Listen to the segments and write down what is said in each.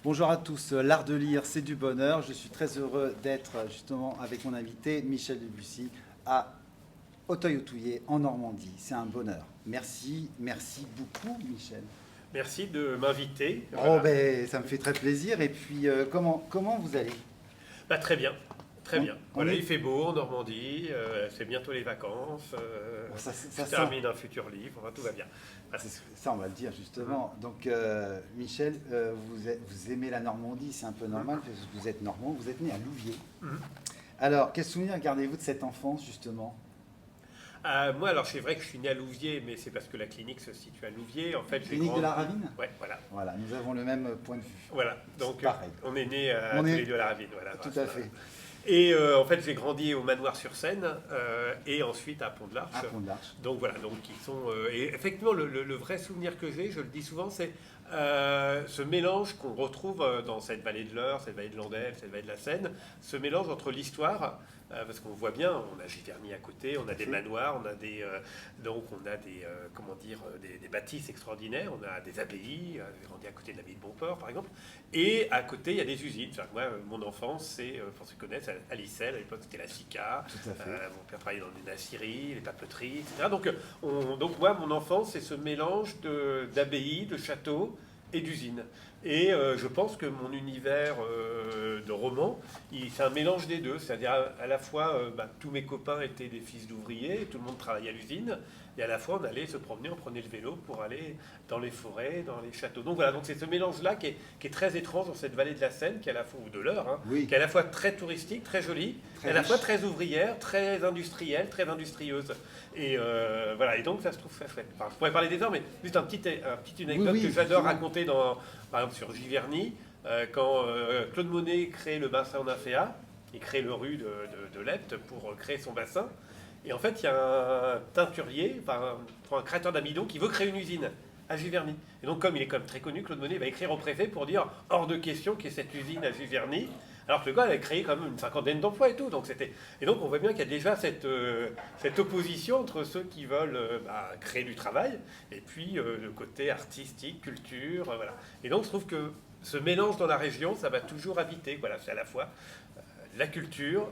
Bonjour à tous, l'art de lire, c'est du bonheur. Je suis très heureux d'être justement avec mon invité Michel Debussy à Auteuil-Autouillet en Normandie. C'est un bonheur. Merci beaucoup Michel. Merci de m'inviter. Oh Voilà. ben ça me fait très plaisir. Et puis comment vous allez? Bah, très bien, très bien. On Voilà, est- il fait beau en Normandie, c'est bientôt les vacances, Ça je termine un futur livre, enfin, tout va bien. Voilà. Ça, on va le dire justement. Donc, Michel, vous aimez la Normandie, c'est un peu normal, parce que vous êtes normand, vous êtes né à Louviers. Mhm. Alors, quel souvenir gardez-vous de cette enfance, justement? Moi, alors c'est vrai que je suis né à Louviers, mais c'est parce que la clinique se situe à Louviers. En fait, j'ai Clinique de grandi- la Ravine? Ouais, voilà. Voilà, nous avons le même point de vue. Voilà, donc Pareil. on est nés On tous est- les deux à la Ravine. Voilà, Tout voilà. à fait. Et en fait, j'ai grandi au Manoir-sur-Seine et ensuite à Pont-de-l'Arche. À Pont-de-l'Arche. Donc voilà, donc ils sont. Et effectivement, le vrai souvenir que j'ai, je le dis souvent, c'est ce mélange qu'on retrouve dans cette vallée de l'Eure, cette vallée de l'Andelle, cette vallée de la Seine, ce mélange entre l'histoire, parce qu'on voit bien, on a Giverny à côté, on a des manoirs, on a des comment dire, des bâtisses extraordinaires, on a des abbayes, j'ai grandi à côté de l'abbaye de Bonport par exemple, et à côté il y a des usines. Enfin, moi, mon enfance, c'est, pour ceux qui connaissent, à Licelle, à l'époque c'était la SICA, Tout à fait. mon père travaillait dans une aciérie, les papeteries, etc. Donc moi, mon enfance, c'est ce mélange d'abbayes, de châteaux et d'usines. Et je pense que mon univers de roman, c'est un mélange des deux. C'est-à-dire à la fois, tous mes copains étaient des fils d'ouvriers, tout le monde travaillait à l'usine, et à la fois on allait se promener, on prenait le vélo pour aller dans les forêts, dans les châteaux. Donc voilà, donc c'est ce mélange-là qui est très étrange dans cette vallée de la Seine, qui est à la fois, ou de l'Eure, hein, Oui. qui est à la fois très touristique, très jolie, Très et à la riche. fois très ouvrière, très industrielle, très industrieuse. Et voilà, et donc ça se trouve très chouette. Enfin, je pourrais parler des heures, mais juste petite anecdote Oui, que j'adore justement. raconter par exemple sur Giverny, quand Claude Monet crée le bassin Nymphéa, il crée le rue de Lepte pour créer son bassin. Et en fait, il y a un teinturier, enfin un créateur d'amidon qui veut créer une usine à Giverny. Et donc, comme il est comme très connu, Claude Monet va écrire au préfet pour dire hors de question qu'il y ait cette usine à Giverny. Alors que le gars avait créé quand même une cinquantaine d'emplois et tout. Et donc on voit bien qu'il y a déjà cette opposition entre ceux qui veulent créer du travail et puis le côté artistique, culture, voilà. Et donc je trouve que ce mélange dans la région, ça va toujours habiter. Voilà, c'est à la fois la culture,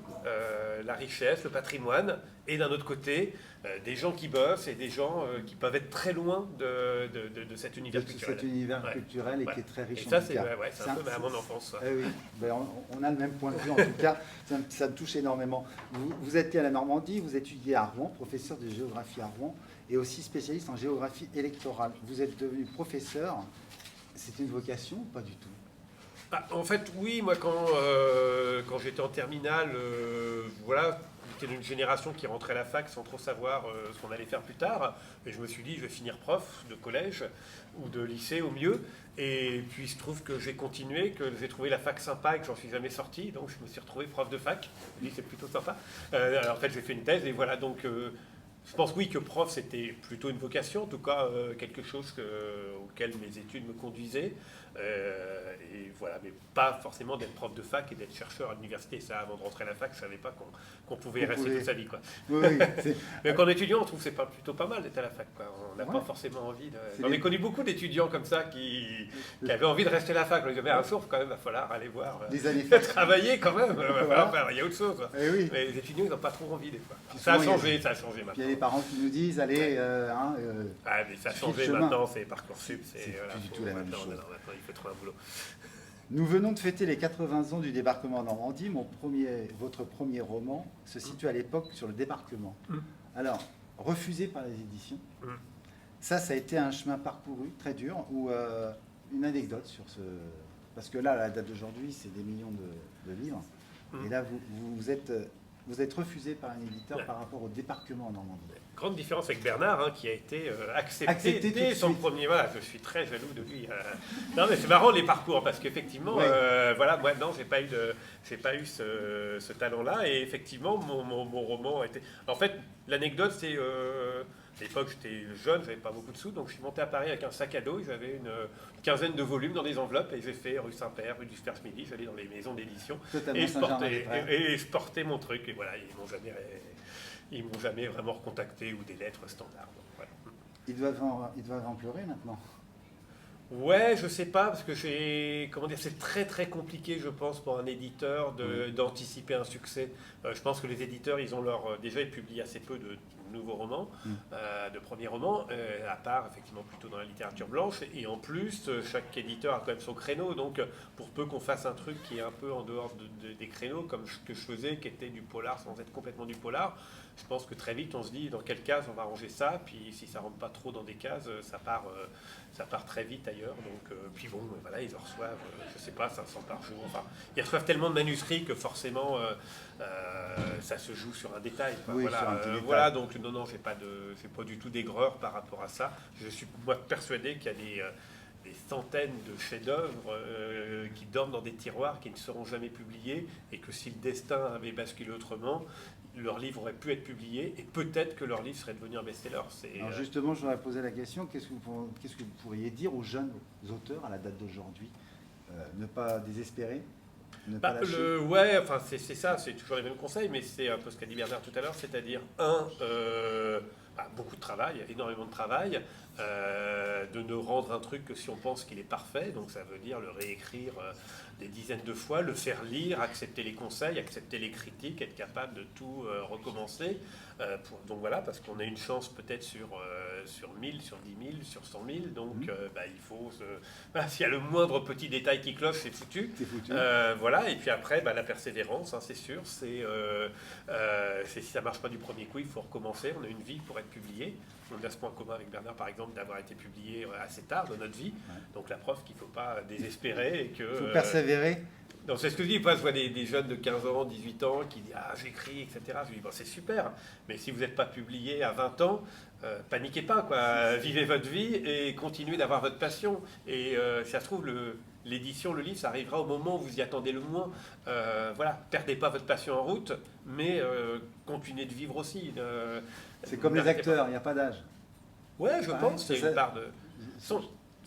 la richesse, le patrimoine, et d'un autre côté, des gens qui bossent et des gens qui peuvent être très loin de cet univers culturel. Cet univers Ouais. culturel et Ouais. qui est très riche Et en ça, tout c'est cas. c'est un peu à mon enfance. Ça. Eh oui, ben, on a le même point de vue en tout cas, ça me touche énormément. Vous êtes à la Normandie, vous étudiez à Rouen, professeur de géographie à Rouen et aussi spécialiste en géographie électorale. Vous êtes devenu professeur, c'est une vocation ou pas du tout? En fait, oui, moi, quand j'étais en terminale, voilà, j'étais d'une génération qui rentrait à la fac sans trop savoir ce qu'on allait faire plus tard. Et je me suis dit, je vais finir prof de collège ou de lycée au mieux. Et puis, il se trouve que j'ai continué, que j'ai trouvé la fac sympa et que j'en suis jamais sorti. Donc, je me suis retrouvé prof de fac. Je me dis, c'est plutôt sympa. Alors, en fait, j'ai fait une thèse et voilà, donc... je pense oui que prof c'était plutôt une vocation, en tout cas quelque chose auquel mes études me conduisaient. Et voilà, mais pas forcément d'être prof de fac et d'être chercheur à l'université. Ça, avant de rentrer à la fac, je savais pas qu'on pouvait y rester toute sa vie, quoi. Oui, Mais qu'en étudiant, on trouve que c'est plutôt pas mal d'être à la fac, quoi. On n'a Ouais. pas forcément envie de... C'est J'en ai des- connu beaucoup d'étudiants comme ça qui avaient envie de rester à la fac. Ils disaient, mais un jour, quand même, il va falloir aller voir... des années fac. travailler quand même, Voilà. il y a autre chose. Eh oui. Mais les étudiants, ils n'ont pas trop envie des fois. Puis Ça a souvent, changé, ça a changé Puis il y a maintenant. des parents qui nous disent, allez, Ah, mais ça a suivre le changé chemin. maintenant, c'est Parcoursup, C'est voilà, plus du tout la même maintenant, chose. non, maintenant, il faut trouver un boulot. Nous venons de fêter les 80 ans du débarquement en Normandie. Votre premier roman se situe à l'époque sur le débarquement. Mm. Alors, refusé par les éditions. Mm. Ça a été un chemin parcouru très dur ou une anecdote sur ce... Parce que là, à la date d'aujourd'hui, c'est des millions de livres. Mm. Et là, vous êtes refusé par un éditeur Ouais. par rapport au débarquement en Normandie. Grande différence avec Bernard, hein, qui a été accepté Accepté tout dès de son suite. premier. Voilà, je suis très jaloux de lui. Non, mais c'est marrant les parcours parce qu'effectivement, Ouais. voilà, moi non, j'ai pas eu ce talent-là et effectivement, mon roman a été. En fait, l'anecdote, c'est à l'époque, j'étais jeune, j'avais pas beaucoup de sous, donc je suis monté à Paris avec un sac à dos. Et j'avais une quinzaine de volumes dans des enveloppes et j'ai fait rue Saint-Père, rue du Super-Midi. J'allais dans les maisons d'édition Totalement et Saint-Germain-des-Prés. et je portais mon truc et voilà, ils m'ont jamais vraiment recontacté ou des lettres standards. Donc, voilà. Ils doivent en pleurer maintenant. Ouais, je sais pas, parce que comment dire, c'est très très compliqué, je pense, pour un éditeur d'anticiper un succès. Je pense que les éditeurs, ils ont déjà ils publient assez peu de nouveaux romans, de premiers romans, à part effectivement plutôt dans la littérature blanche. Et en plus, chaque éditeur a quand même son créneau. Donc, pour peu qu'on fasse un truc qui est un peu en dehors des créneaux, comme ce que je faisais, qui était du polar sans être complètement du polar, je pense que très vite on se dit dans quelle case on va ranger ça. Puis si ça rentre pas trop dans des cases, ça part très vite ailleurs. Donc, puis bon, voilà, ils en reçoivent, je sais pas, 500 par jour. Enfin, ils reçoivent tellement de manuscrits que forcément, ça se joue sur un détail. Quoi. Oui, Voilà, sur un petit détail. voilà, donc non, j'ai pas du tout d'aigreur par rapport à ça. Je suis moi persuadé qu'il y a des centaines de chefs-d'œuvre qui dorment dans des tiroirs, qui ne seront jamais publiés, et que si le destin avait basculé autrement, leur livre aurait pu être publié, et peut-être que leur livre serait devenu un best-seller. Alors justement, je voudrais poser la question, qu'est-ce que vous pourriez dire aux jeunes auteurs à la date d'aujourd'hui? Ne pas désespérer, ne pas lâcher? Ouais, enfin c'est ça, c'est toujours les mêmes conseils, mais c'est un peu ce qu'a dit Bernard tout à l'heure, c'est-à-dire, beaucoup de travail, énormément de travail, de ne rendre un truc que si on pense qu'il est parfait, donc ça veut dire le réécrire des dizaines de fois, le faire lire, accepter les conseils, accepter les critiques, être capable de tout recommencer. Donc voilà, parce qu'on a une chance peut-être sur 1000, sur 10 000, sur 100 000, donc il faut s'il y a le moindre petit détail qui cloche, c'est foutu. C'est foutu. Voilà, et puis après, la persévérance, hein, c'est sûr, c'est si ça marche pas du premier coup, il faut recommencer. On a une vie pour être publié. On a ce point commun avec Bernard, par exemple, d'avoir été publié assez tard dans notre vie. Ouais. Donc la preuve qu'il ne faut pas désespérer et que... Il faut persévérer. Donc c'est ce que je dis, je vois des jeunes de 15 ans, 18 ans qui disent « Ah, j'écris, etc. » Je dis « C'est super, mais si vous n'êtes pas publié à 20 ans, paniquez pas, quoi. Vivez votre vie et continuez d'avoir votre passion. Et si ça se trouve, l'édition, le livre, ça arrivera au moment où vous y attendez le moins. Voilà, perdez pas votre passion en route, mais continuez de vivre aussi. C'est comme les acteurs, il n'y a pas d'âge. Ouais, je pense, c'est une part de...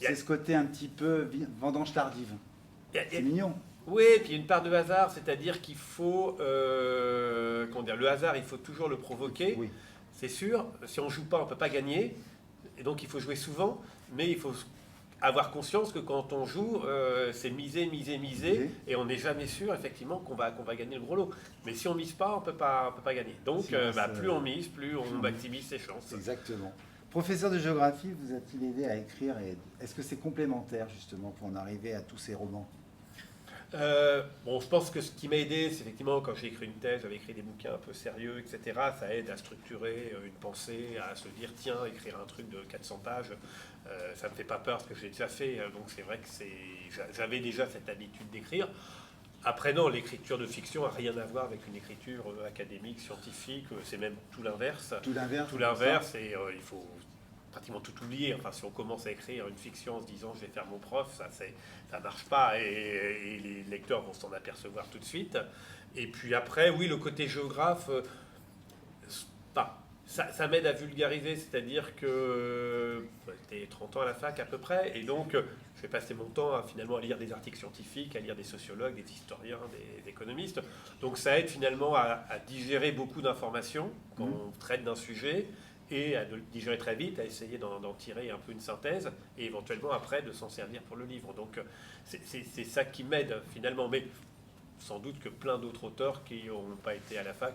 C'est ce côté un petit peu vendange tardive. C'est mignon. Oui, puis il y a une part de hasard, c'est-à-dire qu'il faut... le hasard, il faut toujours le provoquer. Oui. C'est sûr, si on ne joue pas, on ne peut pas gagner. Et donc il faut jouer souvent, mais il faut avoir conscience que quand on joue, c'est miser, et on n'est jamais sûr, effectivement, qu'on va gagner le gros lot. Mais si on ne mise pas, on ne peut pas gagner. Donc, plus on mise, plus on maximise ses chances. Exactement. Professeur de géographie, vous a-t-il aidé à écrire? Est-ce que c'est complémentaire, justement, pour en arriver à tous ces romans? Je pense que ce qui m'a aidé, c'est effectivement quand j'ai écrit une thèse, j'avais écrit des bouquins un peu sérieux, etc. Ça aide à structurer une pensée, à se dire tiens, écrire un truc de 400 pages, ça me fait pas peur parce que j'ai déjà fait. Donc c'est vrai que j'avais déjà cette habitude d'écrire. Après non, l'écriture de fiction n'a rien à voir avec une écriture académique, scientifique. C'est même tout l'inverse. Tout l'inverse, et il faut pratiquement tout oublier. Enfin, si on commence à écrire une fiction en se disant je vais faire mon prof, ça marche pas et les lecteurs vont s'en apercevoir tout de suite. Et puis après, oui, le côté géographe, ça m'aide à vulgariser, c'est-à-dire que j'étais 30 ans à la fac à peu près, et donc je vais passer mon temps finalement à lire des articles scientifiques, à lire des sociologues, des historiens, des économistes. Donc ça aide finalement à digérer beaucoup d'informations quand on traite d'un sujet, et à le digérer très vite, à essayer d'en tirer un peu une synthèse, et éventuellement après de s'en servir pour le livre. Donc c'est ça qui m'aide finalement, mais sans doute que plein d'autres auteurs qui n'ont pas été à la fac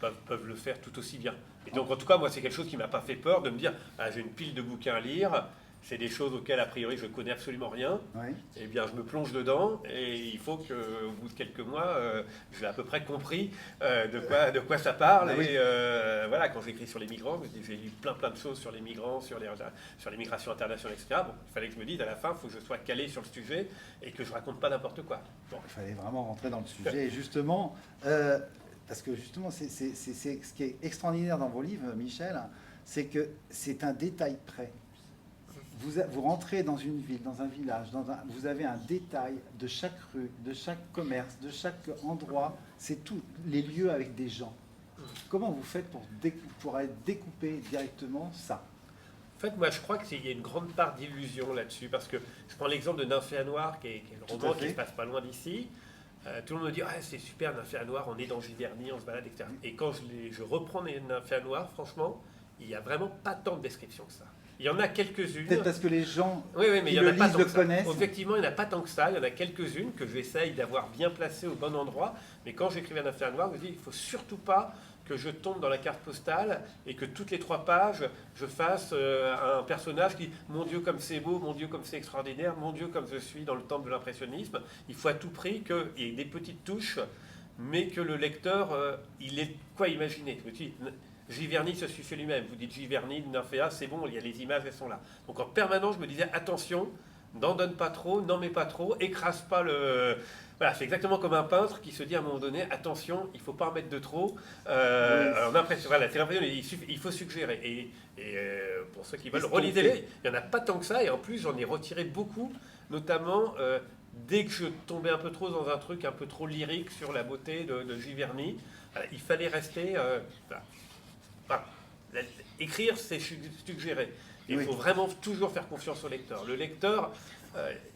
peuvent le faire tout aussi bien. Et donc en tout cas, moi c'est quelque chose qui ne m'a pas fait peur de me dire j'ai une pile de bouquins à lire, c'est des choses auxquelles a priori je ne connais absolument rien, oui. Eh bien je me plonge dedans et il faut qu'au bout de quelques mois, j'ai à peu près compris de quoi ça parle. Oui. Et voilà, quand j'écris sur les migrants, j'ai lu plein de choses sur les migrants, sur les migrations internationales, etc. Bon, il fallait que je me dise à la fin, il faut que je sois calé sur le sujet et que je raconte pas n'importe quoi. Bon. Il fallait vraiment rentrer dans le sujet. Et justement, parce que justement, c'est ce qui est extraordinaire dans vos livres, Michel, c'est que c'est un détail près. Vous rentrez dans une ville, dans un village, vous avez un détail de chaque rue, de chaque commerce, de chaque endroit. C'est tous les lieux avec des gens. Comment vous faiêtre pour aller découper directement ça? En fait, moi, je crois qu'il y a une grande part d'illusion là-dessus, parce que je prends l'exemple de Nymphéa Noire, qui est le roman qui se passe pas loin d'ici. Tout le monde me dit c'est super, Nymphéa Noire, on est dans Giverny, on se balade, etc. Et quand je reprends Nymphéa Noire, franchement, il n'y a vraiment pas tant de descriptions que ça. Il y en a quelques-unes. Peut-être parce que les gens Oui, mais qui il y en le a pas lisent tant le que ça. connaissent. Effectivement, il n'y en a pas tant que ça. Il y en a quelques-unes que j'essaye d'avoir bien placées au bon endroit. Mais quand j'écrivais un affaire noire, je me dis, il ne faut surtout pas que je tombe dans la carte postale et que toutes les 3 pages, je fasse un personnage qui, mon Dieu, comme c'est beau, mon Dieu, comme c'est extraordinaire, mon Dieu, comme je suis dans le temple de l'impressionnisme. Il faut à tout prix qu'il y ait des petites touches, mais que le lecteur, il ait quoi imaginer. Je me dis, Giverny se suffit lui-même. Vous dites Giverny, Nymphéa, c'est bon, il y a les images, elles sont là. Donc en permanence, je me disais, attention, n'en donne pas trop, n'en mets pas trop, écrase pas le... Voilà, c'est exactement comme un peintre qui se dit à un moment donné, attention, il ne faut pas en mettre de trop. Alors, voilà, c'est l'impression, il faut suggérer. Pour ceux qui veulent, relisez-les. Il n'y en a pas tant que ça, et en plus, j'en ai retiré beaucoup, notamment dès que je tombais un peu trop dans un truc un peu trop lyrique sur la beauté de Giverny, il fallait rester... Voilà. Écrire, c'est suggérer. Il faut vraiment toujours faire confiance au lecteur. Le lecteur,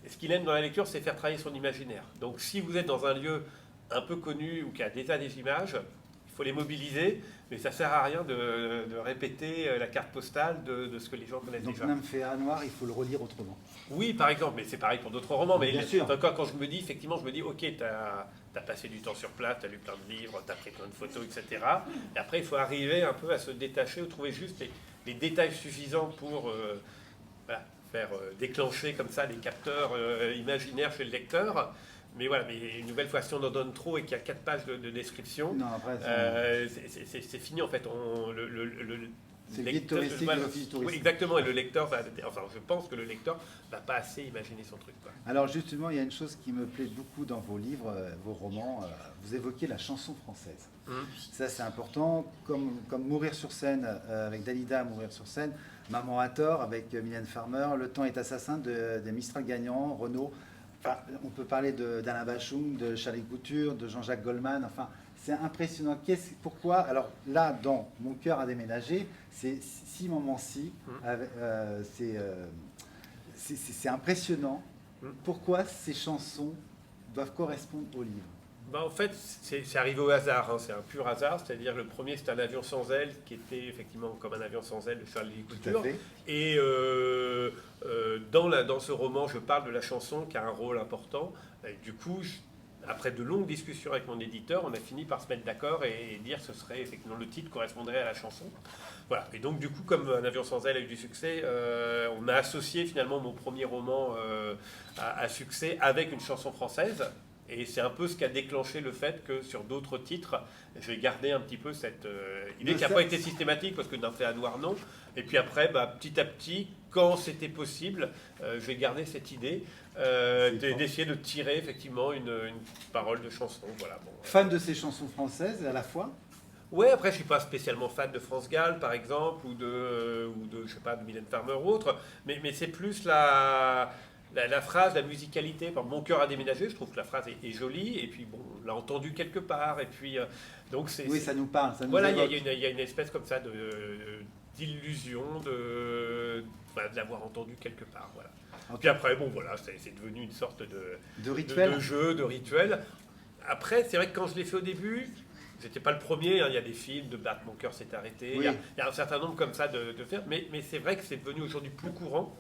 ce qu'il aime dans la lecture, c'est faire travailler son imaginaire. Donc si vous êtes dans un lieu un peu connu ou qui a déjà des images, il faut les mobiliser, mais ça ne sert à rien de répéter la carte postale de ce que les gens connaissent déjà. Donc Nymphéa Noir, il faut le relire autrement. Oui, par exemple, mais c'est pareil pour d'autres romans. Mais bien sûr. Quand je me dis, effectivement, je me dis, ok, tu as passé du temps sur place, tu as lu plein de livres, tu as pris plein de photos, etc. Et après, il faut arriver un peu à se détacher, ou trouver juste les détails suffisants pour voilà, faire déclencher comme ça les capteurs imaginaires chez le lecteur. Mais voilà, mais une nouvelle fois, si on en donne trop et qu'il y a 4 pages de description, c'est fini en fait. C'est le guide touristique de l'office touristique. Oui, exactement, et le lecteur va... Enfin, je pense que le lecteur va pas assez imaginer son truc, quoi. Alors justement, il y a une chose qui me plaît beaucoup dans vos livres, vos romans, vous évoquez la chanson française. Ça c'est important, comme Mourir sur scène avec Dalida, Mourir sur scène, Maman a tort avec Mylène Farmer, Le temps est assassin de Mistral Gagnant, Renaud. Enfin, on peut parler d'Alain Bachung, de Charlie Couture, de Jean-Jacques Goldman, enfin... C'est impressionnant. Pourquoi? Alors là, dans Mon cœur a déménagé, c'est Si Maman Si. C'est impressionnant. Pourquoi ces chansons doivent correspondre au livre? En fait, c'est arrivé au hasard. Hein. C'est un pur hasard. C'est-à-dire, le premier, c'était Un avion sans aile, qui était effectivement comme Un avion sans aile de Charlie Couture. Et dans ce roman, je parle de la chanson qui a un rôle important. Et du coup, après de longues discussions avec mon éditeur, on a fini par se mettre d'accord et dire que ce serait effectivement le titre correspondrait à la chanson. Voilà. Et donc du coup, comme Un avion sans aile a eu du succès, on a associé finalement mon premier roman à succès avec une chanson française. Et c'est un peu ce qui a déclenché le fait que sur d'autres titres, j'ai gardé un petit peu cette idée qui n'a pas été systématique parce que Nymphéa Noir non. Et puis après, petit à petit, quand c'était possible, j'ai gardé cette idée d'essayer de tirer effectivement une parole de chanson. Voilà, bon, fan de ces chansons françaises à la fois? Ouais, après je suis pas spécialement fan de France Gall par exemple ou de je sais pas de Mylène Farmer ou autre, mais c'est plus la phrase, la musicalité. Par Mon cœur a déménagé, je trouve que la phrase est jolie et puis bon, on l'a entendue quelque part et puis donc oui, ça nous parle. Ça nous voilà, il y a une espèce comme ça d'illusion de l'avoir entendu quelque part. Voilà. Okay. Puis après, bon voilà, c'est devenu une sorte de rituel, de jeu, de rituel. Après, c'est vrai que quand je l'ai fait au début, j'étais pas le premier, hein, il y a des films de Battre Mon cœur s'est arrêté, oui. il y a un certain nombre comme ça de faire, mais c'est vrai que c'est devenu aujourd'hui plus courant.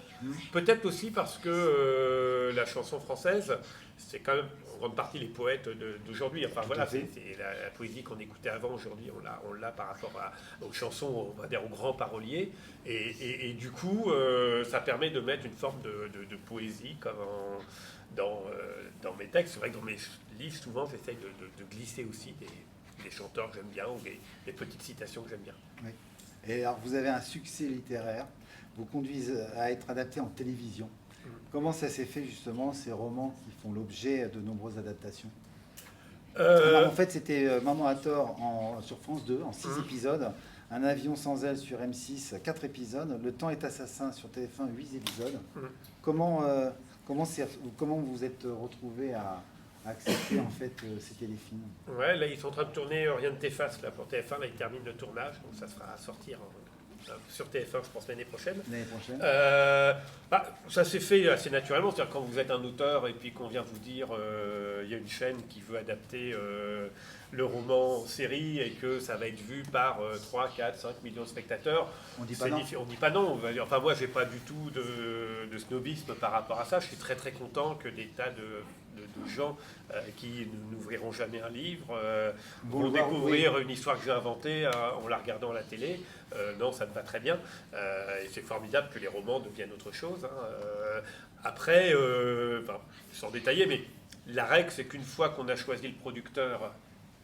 Peut-être aussi parce que la chanson française, c'est quand même en grande partie les poètes d'aujourd'hui. Enfin voilà, c'est la poésie qu'on écoutait avant, aujourd'hui on l'a par rapport aux chansons, on va dire aux grands paroliers, et du coup ça permet de mettre une forme de poésie comme dans mes textes. C'est vrai que dans mes livres, souvent j'essaye de glisser aussi des chanteurs que j'aime bien ou des petites citations que j'aime bien. Oui. Et alors vous avez un succès littéraire, vous conduisez à être adapté en télévision. Comment ça s'est fait justement, ces romans qui font l'objet de nombreuses adaptations? Alors, en fait, c'était Maman a tort sur France 2 en 6 épisodes, Un avion sans aile sur M6, 4 épisodes, Le temps est assassin sur TF1, 8 épisodes. Comment vous vous êtes retrouvé à accepter en fait ces téléfilms? Ouais, là ils sont en train de tourner Rien ne t'efface là pour TF1, là ils terminent le tournage, donc ça sera à sortir sur TF1, je pense, l'année prochaine. L'année prochaine. Ça s'est fait assez naturellement. C'est-à-dire quand vous êtes un auteur et puis qu'on vient vous dire il y a une chaîne qui veut adapter le roman en série et que ça va être vu par 3, 4, 5 millions de spectateurs. On dit pas non. On dit pas non. Enfin, moi, j'ai pas du tout de snobisme par rapport à ça. Je suis très très content que des tas de gens qui n'ouvriront jamais un livre vont découvrir une histoire que j'ai inventée en la regardant à la télé. Non, ça me va très bien. Et c'est formidable que les romans deviennent autre chose. Après, sans détailler, mais la règle, c'est qu'une fois qu'on a choisi le producteur,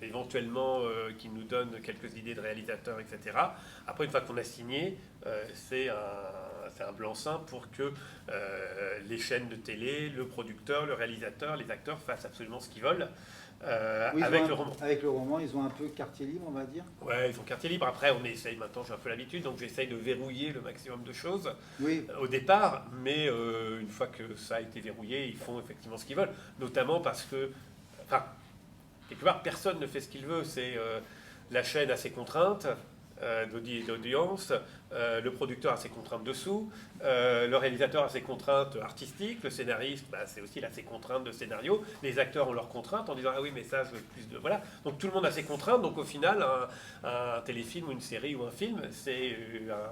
éventuellement qui nous donne quelques idées de réalisateurs, etc. Après, une fois qu'on a signé, c'est un blanc-seing pour que les chaînes de télé, le producteur, le réalisateur, les acteurs fassent absolument ce qu'ils veulent avec le roman. Avec le roman, ils ont un peu quartier libre, on va dire. Ouais, ils ont quartier libre. Après, on essaye, maintenant j'ai un peu l'habitude, donc j'essaye de verrouiller le maximum de choses au départ, mais une fois que ça a été verrouillé, ils font effectivement ce qu'ils veulent, notamment parce que, quelque part, personne ne fait ce qu'il veut. C'est la chaîne a ses contraintes d'audience, le producteur a ses contraintes dessous, le réalisateur a ses contraintes artistiques, le scénariste, c'est aussi ses contraintes de scénario, les acteurs ont leurs contraintes en disant ah oui mais ça je veux plus de... Voilà, donc tout le monde a ses contraintes, donc au final un téléfilm ou une série ou un film c'est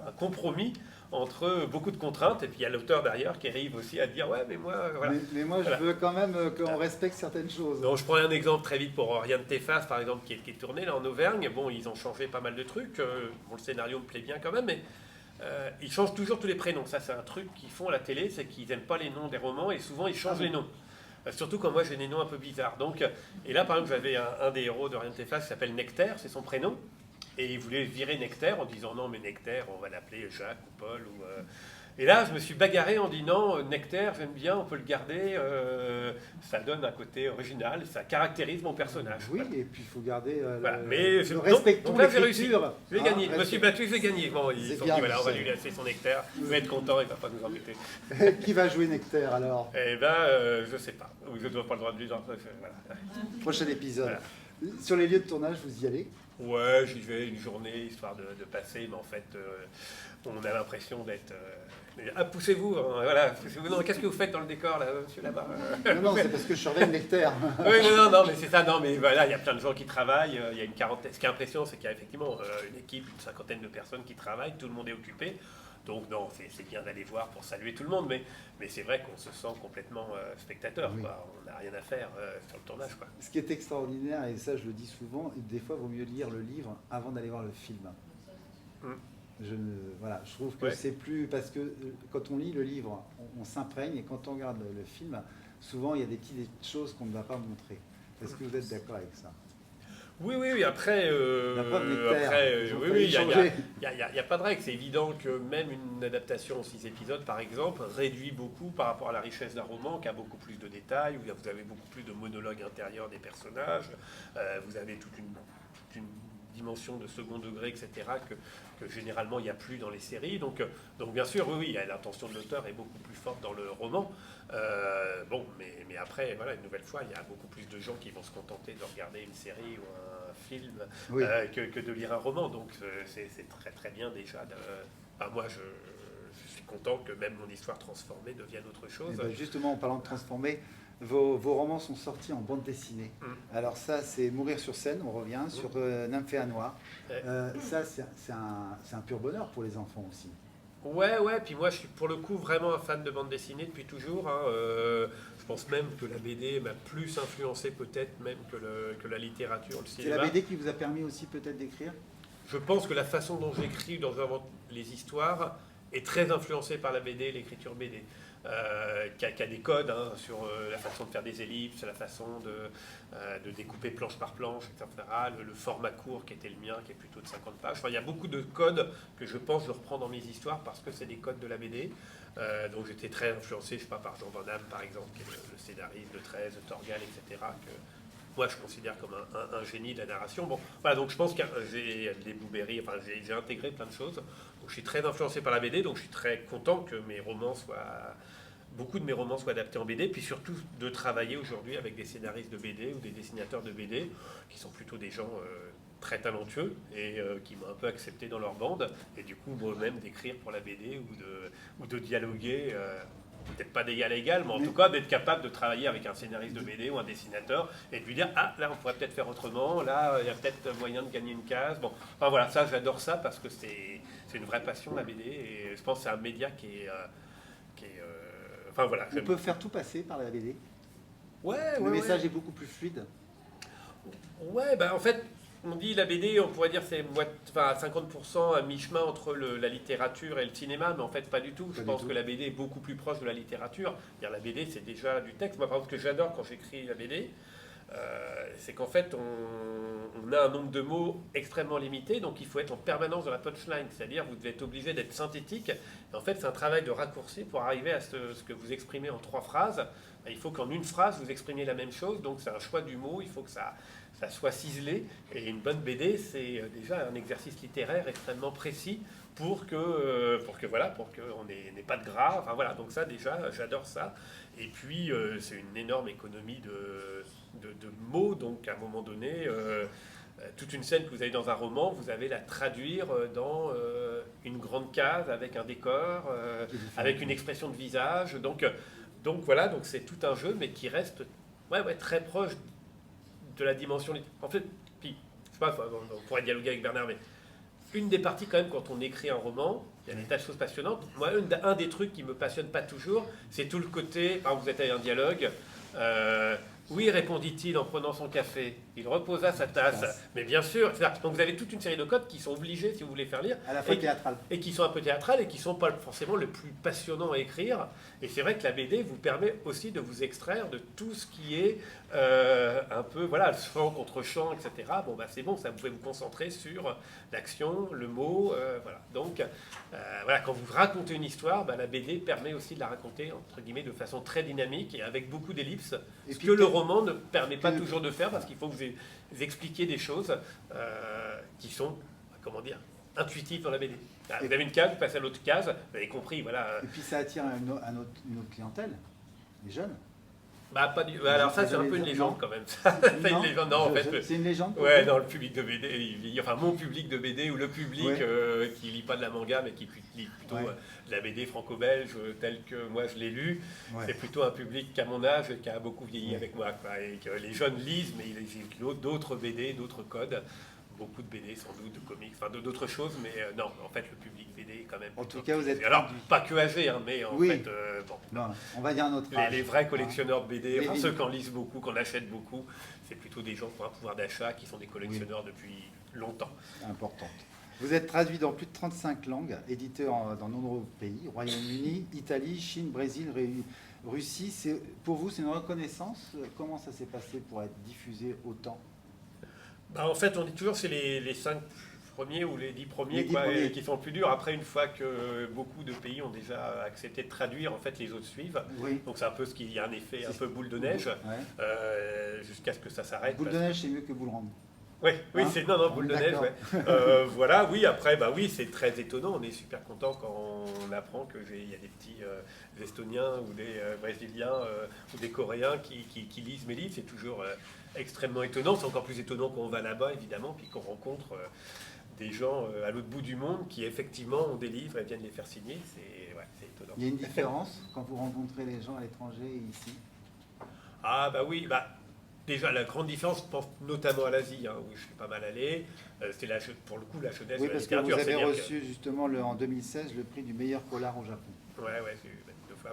un compromis entre beaucoup de contraintes, et puis il y a l'auteur derrière qui arrive aussi à dire ouais mais moi voilà. Mais moi je veux quand même qu'on respecte certaines choses. Donc je prends un exemple très vite pour Rien de t'efface par exemple qui est tourné là en Auvergne. Bon, ils ont changé pas mal de trucs, le scénario me plaît bien quand même, mais ils changent toujours tous les prénoms. Ça c'est un truc qu'ils font à la télé, c'est qu'ils n'aiment pas les noms des romans et souvent ils changent les noms. Surtout quand moi j'ai des noms un peu bizarres. Donc, et là par exemple j'avais un des héros de Rien de t'efface qui s'appelle Nectaire, c'est son prénom. Et il voulait virer Nectaire en disant non mais Nectaire on va l'appeler Jacques ou Paul ou Et là je me suis bagarré en disant Nectaire j'aime bien, on peut le garder, ça donne un côté original, ça caractérise mon personnage. Oui, et puis il faut garder mais le respect. Donc là j'ai réussi, j'ai gagné, Ah, je me suis battu, j'ai gagné. Bon, ils se sont dit voilà on va lui laisser son Nectaire, il va être content, il va pas nous embêter. Qui va jouer Nectaire alors? Eh je sais pas, je dois pas le droit de lui dire. Voilà. Prochain épisode. Voilà. Sur les lieux de tournage, vous y allez? Ouais, j'y vais une journée histoire de passer, mais en fait, on a l'impression d'être. Poussez-vous, hein, voilà. Poussez-vous. Non, qu'est-ce que vous faites dans le décor là, monsieur là-bas? Non, c'est parce que je surveille Nectaire. Oui, non, mais c'est ça. Non, mais voilà, il y a plein de gens qui travaillent. Il y a une quarantaine. Ce qui est impressionnant, c'est qu'il y a effectivement une équipe, une cinquantaine de personnes qui travaillent. Tout le monde est occupé. Donc non, c'est bien d'aller voir pour saluer tout le monde, mais c'est vrai qu'on se sent complètement spectateur. Oui. Quoi. On n'a rien à faire sur le tournage. Quoi. Ce qui est extraordinaire, et ça je le dis souvent, des fois il vaut mieux lire le livre avant d'aller voir le film. Je trouve que c'est plus... Parce que quand on lit le livre, on s'imprègne, et quand on regarde le film, souvent il y a des petites choses qu'on ne va pas montrer. Est-ce que vous êtes d'accord avec ça? Oui, après, il n'y a pas de règle. C'est évident que même une adaptation en 6 épisodes, par exemple, réduit beaucoup par rapport à la richesse d'un roman, qui a beaucoup plus de détails, où vous avez beaucoup plus de monologues intérieurs des personnages, vous avez toute une dimension de second degré, etc., que généralement il n'y a plus dans les séries. Donc bien sûr, oui, l'intention de l'auteur est beaucoup plus forte dans le roman. Mais après, voilà, une nouvelle fois, il y a beaucoup plus de gens qui vont se contenter de regarder une série ou un film que de lire un roman. Donc c'est très très bien déjà. Moi, je suis content que même mon histoire transformée devienne autre chose. Justement, en parlant de transformer, vos romans sont sortis en bande dessinée. Alors ça, c'est Mourir sur scène, on revient, sur Nymphéa Noire. Ça, c'est un pur bonheur pour les enfants aussi. Ouais, puis moi je suis pour le coup vraiment un fan de bande dessinée depuis toujours. Je pense même que la BD m'a plus influencé peut-être même que la littérature, le cinéma. C'est la BD qui vous a permis aussi peut-être d'écrire? Je pense que la façon dont j'écris dans les histoires est très influencée par la BD, l'écriture BD. Qui a des codes sur la façon de faire des ellipses, la façon de découper planche par planche, etc. Le format court qui était le mien, qui est plutôt de 50 pages. Enfin, il y a beaucoup de codes que je pense je reprends dans mes histoires parce que c'est des codes de la BD. Donc j'étais très influencé, je sais pas, par Jean Van Damme, par exemple, qui est le scénariste de 13, de Torgal, etc., que moi je considère comme un génie de la narration. Bon, voilà, donc je pense que j'ai des Blueberry, enfin j'ai intégré plein de choses. Donc je suis très influencé par la BD, donc je suis très content que beaucoup de mes romans soient adaptés en BD, puis surtout de travailler aujourd'hui avec des scénaristes de BD ou des dessinateurs de BD, qui sont plutôt des gens très talentueux et qui m'ont un peu accepté dans leur bande. Et du coup, moi-même, d'écrire pour la BD ou de dialoguer, peut-être pas d'égal à égal, mais en tout cas d'être capable de travailler avec un scénariste de BD ou un dessinateur et de lui dire ah là on pourrait peut-être faire autrement, là il y a peut-être moyen de gagner une case. Bon, enfin voilà, ça j'adore ça parce que c'est une vraie passion la BD et je pense que c'est un média enfin voilà. On peut faire tout passer par la BD. Ouais, Le message est beaucoup plus fluide. Ouais, bah en fait, on dit la BD, on pourrait dire c'est à 50% à mi-chemin entre la littérature et le cinéma, mais en fait pas du tout. Je pense que la BD est beaucoup plus proche de la littérature. La BD c'est déjà du texte. Moi par exemple, ce que j'adore quand j'écris la BD, c'est qu'en fait on a un nombre de mots extrêmement limité, donc il faut être en permanence dans la punchline, c'est-à-dire vous devez être obligé d'être synthétique. Et en fait c'est un travail de raccourci pour arriver à ce que vous exprimez en 3 phrases. Il faut qu'en une phrase vous exprimiez la même chose, donc c'est un choix du mot, il faut que ça soit ciselé. Et une bonne BD, c'est déjà un exercice littéraire extrêmement précis pour qu'on n'ait pas de gras. Enfin voilà, donc ça déjà, j'adore ça. Et puis c'est une énorme économie de mots, donc à un moment donné, toute une scène que vous avez dans un roman, vous allez la traduire dans une grande case avec un décor, avec une expression de visage. Donc voilà, donc c'est tout un jeu, mais qui reste très proche de la dimension. En fait, puis, je sais pas, on pourrait dialoguer avec Bernard, mais une des parties quand même quand on écrit un roman, il y a des tas de choses passionnantes. Moi, un des trucs qui me passionne pas toujours, c'est tout le côté, par exemple, vous êtes avec un dialogue, oui, répondit-il en prenant son café. Il reposa sa tasse. Mais bien sûr, donc vous avez toute une série de codes qui sont obligés, si vous voulez faire lire, à la fois théâtrales. Et qui sont un peu théâtrales et qui ne sont pas forcément le plus passionnant à écrire. Et c'est vrai que la BD vous permet aussi de vous extraire de tout ce qui est un peu, voilà, chant contre chant, etc. Bon, bah c'est bon, ça vous pouvez vous concentrer sur l'action, le mot, voilà. Donc, voilà, quand vous racontez une histoire, bah, la BD permet aussi de la raconter, entre guillemets, de façon très dynamique et avec beaucoup d'ellipses. Ce que le roman ne permet pas toujours de faire, parce qu'il faut que vous expliquiez des choses qui sont, comment dire, intuitives dans la BD. Vous avez une case, vous passez à l'autre case, vous avez compris, voilà. Et puis ça attire une autre clientèle, les jeunes. Bah, pas du... alors ça c'est un peu une légende quand même. Non, une légende. Non, en fait, c'est une légende. Ouais, dans le public de BD, enfin mon public de BD ou le public qui lit pas de la manga mais qui lit plutôt de la BD franco-belge telle que moi je l'ai lu, c'est plutôt un public qu'à mon âge et qui a beaucoup vieilli avec moi, quoi, et que les jeunes lisent mais ils ont d'autres BD, d'autres codes. Beaucoup de BD sans doute, de comics, enfin d'autres choses, mais non, en fait le public BD est quand même... En tout cas, vous êtes... Alors, pas que âgé, hein, mais en fait, bon... Non, on va dire un autre âge. Les vrais collectionneurs de BD, enfin, ceux qui en lisent beaucoup, qui en achètent beaucoup, c'est plutôt des gens qui ont un pouvoir d'achat, qui sont des collectionneurs depuis longtemps. Importante. Vous êtes traduit dans plus de 35 langues, édité dans de nombreux pays, Royaume-Uni, Italie, Chine, Brésil, Russie. Pour vous, c'est une reconnaissance. Comment ça s'est passé pour être diffusé autant ? Bah, en fait, on dit toujours que c'est les 5 premiers ou les 10 premiers, qui sont plus durs. Après, une fois que beaucoup de pays ont déjà accepté de traduire, en fait, les autres suivent. Oui. Donc c'est un peu ce qu'il y a un effet un peu boule de neige, jusqu'à ce que ça s'arrête. Boule de neige, c'est mieux que boule ronde. Oui, c'est boule de neige. Voilà, oui, après, bah oui, c'est très étonnant. On est super content quand on apprend qu'il y a des petits Estoniens ou des Brésiliens ou des Coréens qui lisent mes livres. C'est toujours extrêmement étonnant. C'est encore plus étonnant quand on va là-bas, évidemment, puis qu'on rencontre des gens à l'autre bout du monde qui, effectivement, ont des livres et viennent les faire signer. C'est étonnant. Il y a une différence quand vous rencontrez les gens à l'étranger et ici ? Ah, bah oui, déjà, la grande différence, je pense notamment à l'Asie, où je suis pas mal allé, c'est pour le coup la jeunesse de la littérature. Oui, parce que vous avez reçu justement en 2016 le prix du meilleur polar au Japon. Ouais, j'ai eu 2 fois.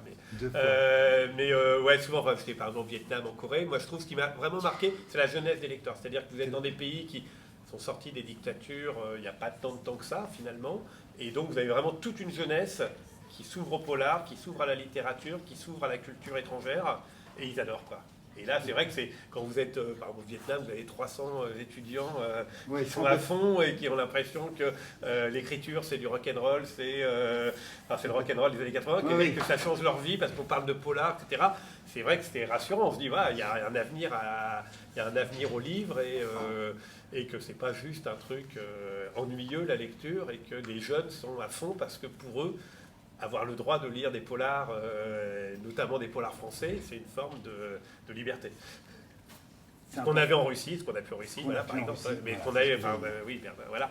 Mais souvent, j'étais par exemple au Vietnam, en Corée. Moi, je trouve ce qui m'a vraiment marqué, c'est la jeunesse des lecteurs. C'est-à-dire que vous êtes dans des pays qui sont sortis des dictatures il n'y a pas tant de temps que ça, finalement. Et donc, vous avez vraiment toute une jeunesse qui s'ouvre au polar, qui s'ouvre à la littérature, qui s'ouvre à la culture étrangère. Et ils adorent, quoi. Et là, c'est vrai que quand vous êtes, par exemple, au Vietnam, vous avez 300 étudiants qui sont à fond et qui ont l'impression que l'écriture, c'est du rock'n'roll, c'est le rock'n'roll des années 80, que ça change leur vie parce qu'on parle de polar, etc. C'est vrai que c'était rassurant. On se dit, il y a un avenir au livre et que c'est pas juste un truc ennuyeux, la lecture, et que les jeunes sont à fond parce que pour eux, avoir le droit de lire des polars, notamment des polars français, c'est une forme de liberté. Ce qu'on avait en Russie, ce qu'on a pu en Russie, Ouais, voilà, par en exemple. Russie, Mais voilà, qu'on avait, c'est ce enfin, que j'ai oui, voilà.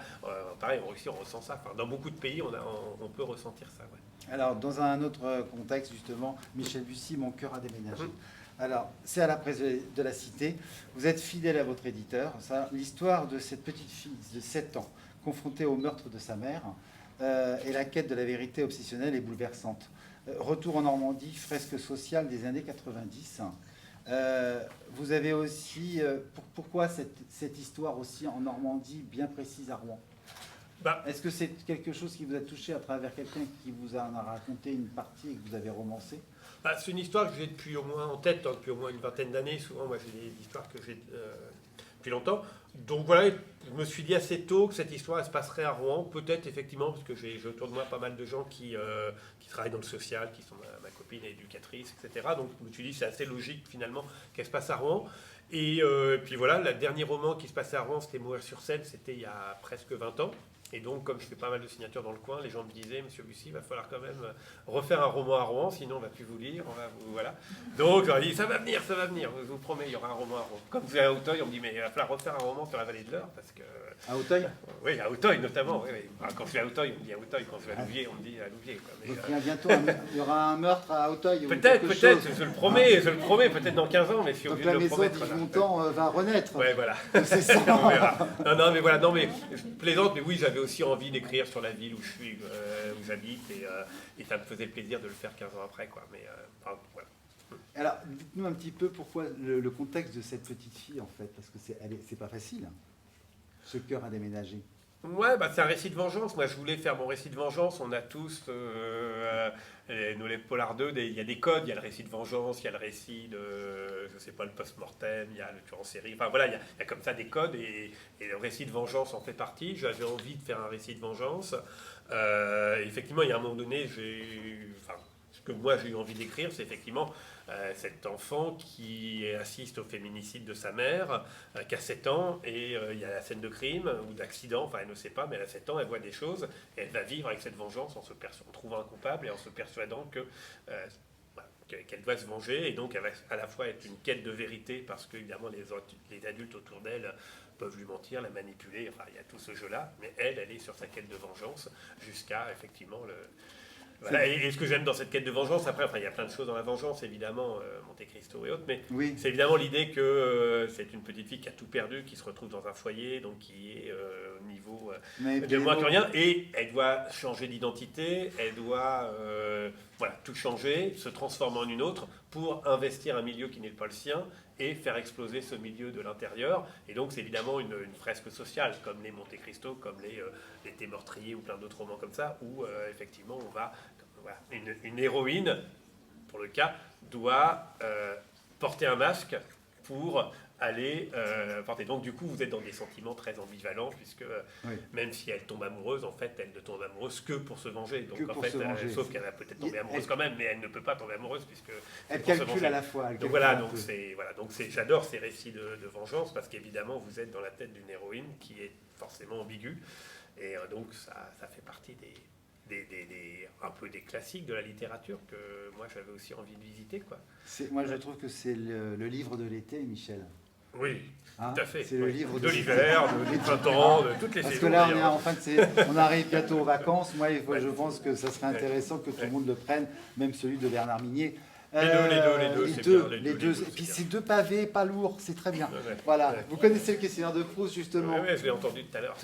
Pareil, en Russie, on ressent ça. Enfin, dans beaucoup de pays, on peut ressentir ça. Ouais. Alors, dans un autre contexte, justement, Michel Bussy, Mon cœur a déménagé. Alors, c'est à la presse de la Cité. Vous êtes fidèle à votre éditeur. L'histoire de cette petite fille de 7 ans, confrontée au meurtre de sa mère, et la quête de la vérité obsessionnelle et bouleversante. Retour en Normandie, fresque sociale des années 90. Vous avez aussi... pourquoi cette histoire aussi en Normandie, bien précise à Rouen? Est-ce que c'est quelque chose qui vous a touché à travers quelqu'un qui vous en a raconté une partie et que vous avez romancé? C'est une histoire que j'ai depuis au moins en tête, depuis au moins une vingtaine d'années. Souvent, moi, j'ai des histoires que j'ai depuis longtemps. Donc voilà, je me suis dit assez tôt que cette histoire, elle se passerait à Rouen. Peut-être, effectivement, parce que j'ai autour de moi pas mal de gens qui travaillent dans le social, qui sont ma copine éducatrice, etc. Donc je me suis dit, c'est assez logique, finalement, qu'elle se passe à Rouen. Et puis voilà, le dernier roman qui se passait à Rouen, c'était Moët-sur-Seine, c'était il y a presque 20 ans. Et donc, comme je fais pas mal de signatures dans le coin, les gens me disaient, Monsieur Bussy, il va falloir quand même refaire un roman à Rouen, sinon on ne va plus vous lire. Voilà. Donc, on dit, ça va venir, je vous promets, il y aura un roman à Rouen. Comme vous êtes à Auteuil, on me dit, mais il va falloir refaire un roman sur la vallée de l'Eure, parce que... À Auteuil? Oui, à Auteuil notamment. Oui, oui. Enfin, quand je vais à Auteuil, on me dit à Auteuil. Quand je vais à Louviers, on me dit à Louviers. Donc, bientôt, il y aura un meurtre à Auteuil. Peut-être, je le promets, peut-être dans 15 ans, mais je suis obligé de le promettre. Donc la maison d'Yves-Montand va renaître. Ouais, voilà. C'est ça. On verra. Non, mais voilà, non, mais je plaisante, mais oui, j'avais aussi envie d'écrire sur la ville où je suis, où j'habite, et ça me faisait plaisir de le faire 15 ans après, quoi. Mais voilà. Alors, dites-nous un petit peu pourquoi le contexte de cette petite fille, en fait, parce que c'est pas facile, hein, ce cœur à déménager. Ouais, c'est un récit de vengeance. Moi, je voulais faire mon récit de vengeance. On a tous, nous les Polar 2, il y a des codes. Il y a le récit de vengeance, il y a le récit de, je sais pas, le post-mortem, il y a le tueur en série. Enfin voilà, il y a comme ça des codes et le récit de vengeance en fait partie. J'avais envie de faire un récit de vengeance. Effectivement, il y a un moment donné, ce que moi j'ai eu envie d'écrire, c'est effectivement cet enfant qui assiste au féminicide de sa mère, qui a 7 ans, et il y a la scène de crime ou d'accident, enfin elle ne sait pas, mais elle a 7 ans, elle voit des choses, et elle va vivre avec cette vengeance en trouvant un coupable et en se persuadant qu'elle doit se venger, et donc elle va à la fois être une quête de vérité, parce que évidemment les adultes autour d'elle peuvent lui mentir, la manipuler, enfin il y a tout ce jeu-là, mais elle est sur sa quête de vengeance jusqu'à effectivement Voilà, et ce que j'aime dans cette quête de vengeance, après, il y a plein de choses dans la vengeance, évidemment, Monte Cristo et autres, mais oui, c'est évidemment l'idée que c'est une petite fille qui a tout perdu, qui se retrouve dans un foyer, donc qui est au niveau de moins que rien, et elle doit changer d'identité, elle doit tout changer, se transformer en une autre, pour investir un milieu qui n'est pas le sien, et faire exploser ce milieu de l'intérieur. Et donc c'est évidemment une fresque sociale, comme les Monte Cristo, comme les Thé meurtriers ou plein d'autres romans comme ça, où effectivement on va... Voilà, une héroïne, pour le cas, doit porter un masque pour aller porter. Donc du coup, vous êtes dans des sentiments très ambivalents, puisque même si elle tombe amoureuse, en fait, elle ne tombe amoureuse que pour se venger. Donc en fait, sauf qu'elle va peut-être tomber amoureuse quand même, mais elle ne peut pas tomber amoureuse puisque elle calcule à la fois. Donc voilà, j'adore ces récits de vengeance, parce qu'évidemment, vous êtes dans la tête d'une héroïne qui est forcément ambiguë, et donc ça fait partie un peu des classiques de la littérature que moi j'avais aussi envie de visiter, quoi. Moi je trouve que c'est le livre de l'été, Michel. Oui, tout à fait. C'est le livre de l'hiver, du printemps, de toutes les saisons. Parce que là on arrive bientôt aux vacances. Moi je pense que ça serait intéressant que tout le monde le prenne, même celui de Bernard Minier. Les deux. Et puis ces deux pavés, pas lourds, c'est très bien. Voilà. Vous connaissez le questionnaire de Proust, justement. Oui, je l'ai entendu tout à l'heure.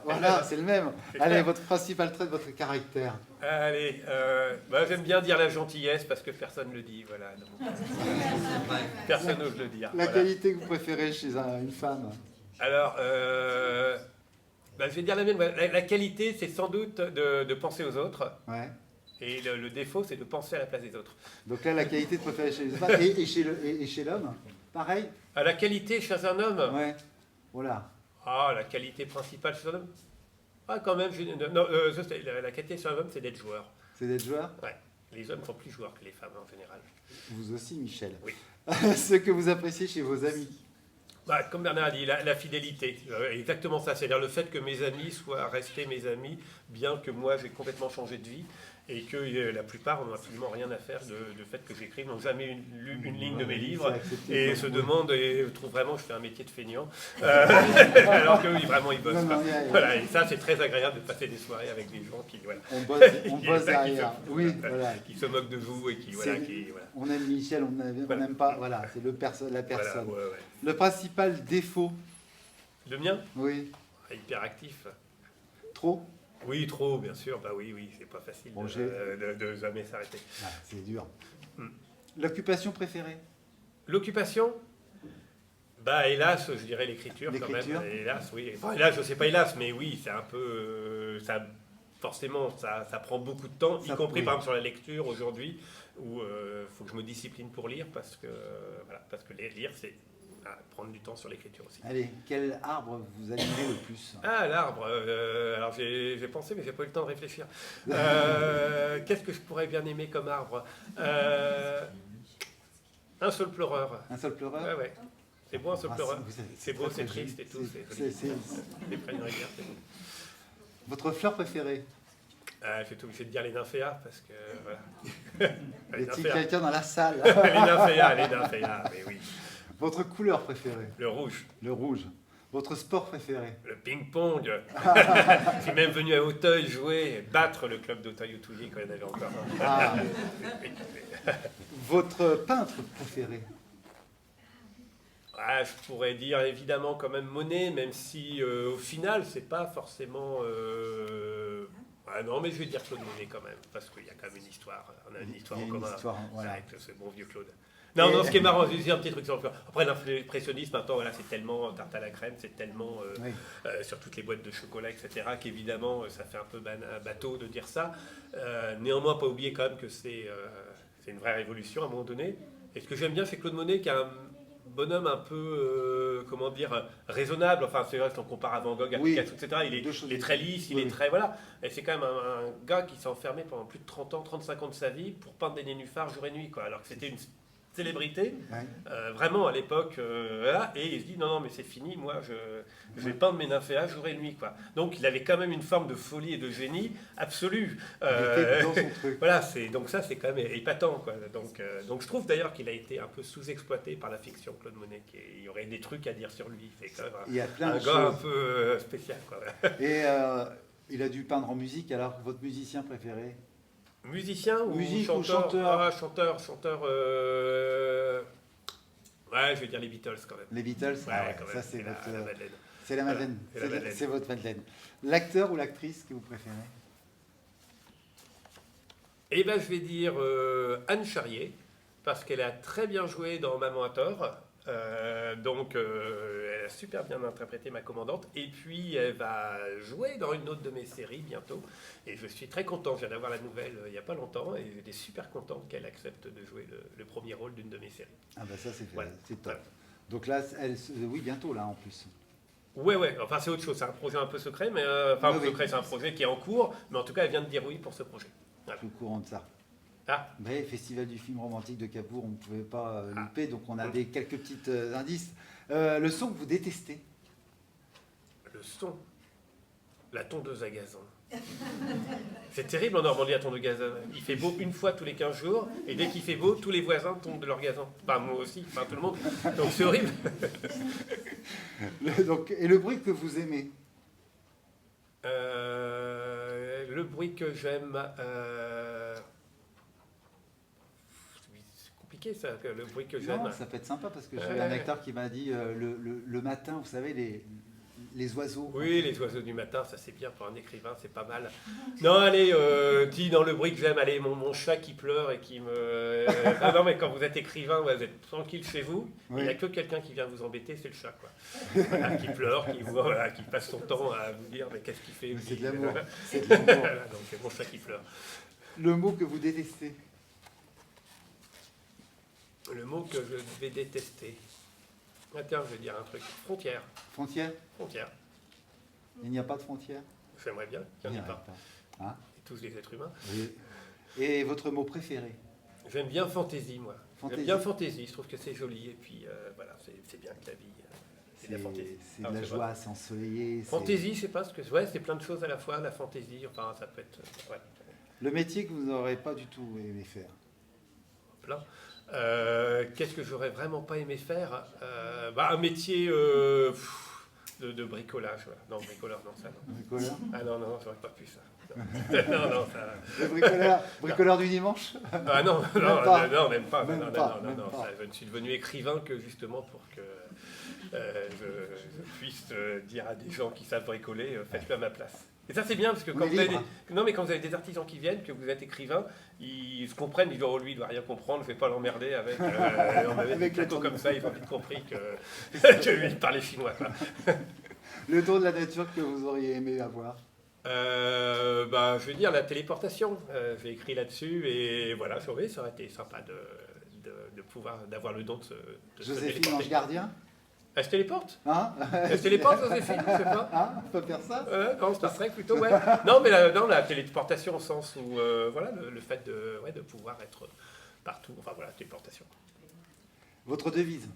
Voilà, c'est le même. Allez, votre principal trait de votre caractère. Allez, j'aime bien dire la gentillesse parce que personne ne le dit. Voilà. Personne n'ose le dire. La qualité que vous préférez chez une femme? Alors, je vais dire la même. La qualité, c'est sans doute de penser aux autres. Ouais. Et le défaut, c'est de penser à la place des autres. Donc là, la qualité de préférer chez les femmes et chez l'homme, pareil. La qualité chez un homme. Ouais. Voilà. La qualité principale chez un homme. Quand même. La qualité chez un homme, c'est d'être joueur. C'est d'être joueur. Ouais. Les hommes sont plus joueurs que les femmes en général. Vous aussi, Michel. Oui. Ce que vous appréciez chez vos amis. Comme Bernard a dit, la fidélité, exactement ça, c'est-à-dire le fait que mes amis soient restés mes amis, bien que moi j'ai complètement changé de vie, et que la plupart n'ont absolument rien à faire du fait que j'écrive, n'ont jamais lu une ligne de mes livres, et se demandent et trouvent vraiment que je fais un métier de feignant, alors que oui, vraiment ils bossent. Voilà, et ça c'est très agréable de passer des soirées avec des gens qui, voilà, on bosse derrière. Oui, voilà. qui se moquent de vous et qui, voilà, voilà. On aime Michel, on n'aime pas, voilà, c'est la personne. Voilà, ouais. Le principal défaut? Le mien? Oui. Hyperactif. Trop? Oui, trop, bien sûr. Bah oui, c'est pas facile bon, de jamais s'arrêter. Ah, c'est dur. L'occupation préférée? L'occupation? Bah hélas, je dirais l'écriture quand même. Hélas, oui. Enfin, hélas, je sais pas hélas, mais oui, c'est un peu... forcément, ça prend beaucoup de temps, y compris par exemple sur la lecture aujourd'hui, où il faut que je me discipline pour lire, parce que lire, c'est prendre du temps sur l'écriture aussi. Allez, quel arbre vous admirez le plus? Ah, l'arbre. Alors j'ai pensé, mais j'ai pas eu le temps de réfléchir. Qu'est-ce que je pourrais bien aimer comme arbre? Un seul pleureur. Un seul pleureur? Ouais. C'est beau un seul pleureur. C'est beau, c'est triste et tout. C'est près d'une rivière, c'est beau. Votre fleur préférée? Je suis obligé de dire les nymphéas parce que voilà. Y a-t-il quelqu'un dans la salle? Les nymphéas, mais oui. Votre couleur préférée? Le rouge. Le rouge. Votre sport préféré? Le ping-pong. Je suis même venu à Auteuil jouer, battre le club d'Auteuil-Touilly quand il y en avait encore un. Ah. Votre peintre préféré? Je pourrais dire évidemment quand même Monet, même si au final c'est pas forcément... non, mais je vais dire Claude Monet quand même, parce qu'il y a quand même une histoire. On a une histoire en commun avec ce bon vieux Claude. Non, ce qui est marrant, je vais dire un petit truc sur le fleur. Après, l'impressionnisme, maintenant, voilà, c'est tellement tarte à la crème, c'est tellement sur toutes les boîtes de chocolat, etc., qu'évidemment, ça fait un peu bateau de dire ça. Néanmoins, pas oublier quand même que c'est une vraie révolution à un moment donné. Et ce que j'aime bien chez Claude Monet, qui est un bonhomme un peu, raisonnable. Enfin, c'est vrai, si on compare à Van Gogh, à Picasso, etc., il est très lisse, il est très... Voilà. Et c'est quand même un gars qui s'est enfermé pendant plus de 30 ans, 35 ans de sa vie pour peindre des nénuphars jour et nuit, quoi. Alors que c'était une célébrité, vraiment à l'époque, et il se dit non mais c'est fini, moi je vais peindre mes nymphéas jour et nuit, quoi. Donc il avait quand même une forme de folie et de génie absolu. Il était dans son truc. Voilà, donc ça c'est quand même épatant, quoi. Donc je trouve d'ailleurs qu'il a été un peu sous-exploité par la fiction, Claude Monet. Il y aurait des trucs à dire sur lui. C'est quand même il y a plein un de gars choses. Un peu spécial, quoi. Et il a dû peindre en musique. Alors votre musicien préféré? Musicien ou chanteur? Chanteur. Ouais, je vais dire les Beatles quand même. Les Beatles, quand ça même. c'est votre... la Madeleine. C'est la Madeleine. C'est votre Madeleine. L'acteur ou l'actrice que vous préférez? Eh ben, je vais dire Anne Charrier, parce qu'elle a très bien joué dans Maman à tort. Elle a super bien interprété ma commandante, et puis elle va jouer dans une autre de mes séries bientôt, et je suis très content. Je viens d'avoir la nouvelle il n'y a pas longtemps, et j'étais super content qu'elle accepte de jouer le premier rôle d'une de mes séries. Ah bah ça c'est voilà. C'est top. Donc là, oui, bientôt là en plus. Ouais, enfin c'est autre chose, c'est un projet un peu secret, mais secret, c'est un projet qui est en cours, mais en tout cas elle vient de dire oui pour ce projet. Voilà. Je suis au courant de ça. Mais Festival du film romantique de Cabourg, on ne pouvait pas louper, donc on a quelques petits indices. Le son que vous détestez? Le son? La tondeuse à gazon. C'est terrible en Normandie, la tondeuse à gazon. Il fait beau une fois tous les 15 jours, et dès qu'il fait beau, tous les voisins tombent de leur gazon. Enfin, moi aussi, enfin tout le monde. Donc c'est horrible. Et le bruit que vous aimez? Le bruit que j'aime... ça, le bruit que j'aime. Ça peut être sympa parce que j'ai un acteur qui m'a dit le matin, vous savez, les oiseaux. Oui, les oiseaux du matin, ça c'est bien pour un écrivain, c'est pas mal. Non, allez, dis dans le bruit que j'aime, allez, mon chat qui pleure et qui me... non, mais quand vous êtes écrivain, vous êtes tranquille chez vous, il n'y a que quelqu'un qui vient vous embêter, c'est le chat, quoi. Voilà, qui pleure, qui passe son temps à vous dire, mais qu'est-ce qu'il fait? C'est de l'amour. C'est de l'amour. Voilà, donc c'est mon chat qui pleure. Le mot que vous détestez? Le mot que je vais détester. Tiens, je vais dire un truc. Frontière. Frontière? Frontière. Il n'y a pas de frontière? J'aimerais bien qu'il n'y en ait pas. Hein? Tous les êtres humains. Oui. Et votre mot préféré? J'aime bien fantaisie, moi. J'aime bien fantaisie, je trouve que c'est joli. Et puis, voilà, c'est bien que la vie... C'est de la fantaisie. C'est de la joie, c'est ensoleillé. Fantaisie, je sais pas ce que... Ouais, c'est plein de choses à la fois, la fantaisie, enfin, ça peut être... Ouais. Le métier que vous n'aurez pas du tout aimé faire. Plein. Qu'est-ce que j'aurais vraiment pas aimé faire? Un métier de bricolage. Voilà. Non, bricoleur, non, ça non. Bricoleur. Ah non, j'aurais pas pu ça. Non, non, ça... Le bricoleur du dimanche. Ah non, même pas. Même Non, pas. ça, je ne suis devenu écrivain que justement pour que je puisse dire à des gens qui savent bricoler, faites-le à ma place. Et ça c'est bien parce que quand quand vous avez des artisans qui viennent, que vous êtes écrivain, ils se comprennent, ils disent oh lui il doit rien comprendre, je vais pas l'emmerder avec avec plateau comme ça, ils ont vite compris que lui il parlait chinois. Quoi. Le don de la nature que vous auriez aimé avoir. Je veux dire la téléportation. J'ai écrit là-dessus et voilà, ça aurait été sympa de pouvoir d'avoir le don de se Joséphine Ange Gardien. Elle se téléporte. Hein? Elle se téléporte, Joséphine, je sais pas. Hein? On peut faire ça? Quand Star Trek plutôt, ouais. Non, mais la téléportation au sens où, voilà, le fait de pouvoir être partout. Enfin voilà, téléportation. Votre devise?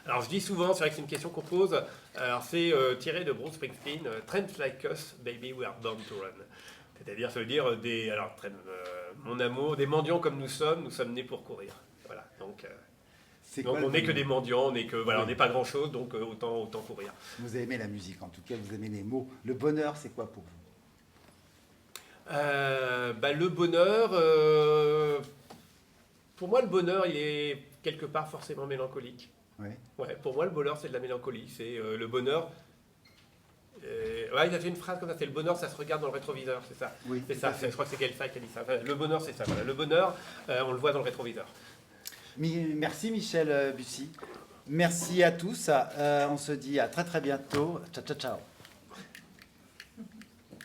Alors je dis souvent, c'est vrai que c'est une question qu'on pose. Alors c'est tiré de Bruce Springsteen, Trends like us, baby, we are born to run. C'est-à-dire, ça veut dire mon amour, des mendiants comme nous sommes nés pour courir. Voilà, donc on n'est que des mendiants, on n'est pas grand-chose, donc autant courir. Vous aimez la musique, en tout cas, vous aimez les mots. Le bonheur, c'est quoi pour vous? Le bonheur, pour moi, le bonheur, il est quelque part forcément mélancolique. Oui. Ouais, pour moi, le bonheur, c'est de la mélancolie. C'est le bonheur. Il a fait une phrase comme ça, c'est le bonheur, ça se regarde dans le rétroviseur, c'est ça. Oui, c'est ça. Je crois que c'est Kelfa qui a dit ça. Enfin, le bonheur, c'est ça. Voilà. Le bonheur, on le voit dans le rétroviseur. Merci Michel Bussy. Merci à tous. On se dit à très très bientôt. Ciao, ciao, ciao.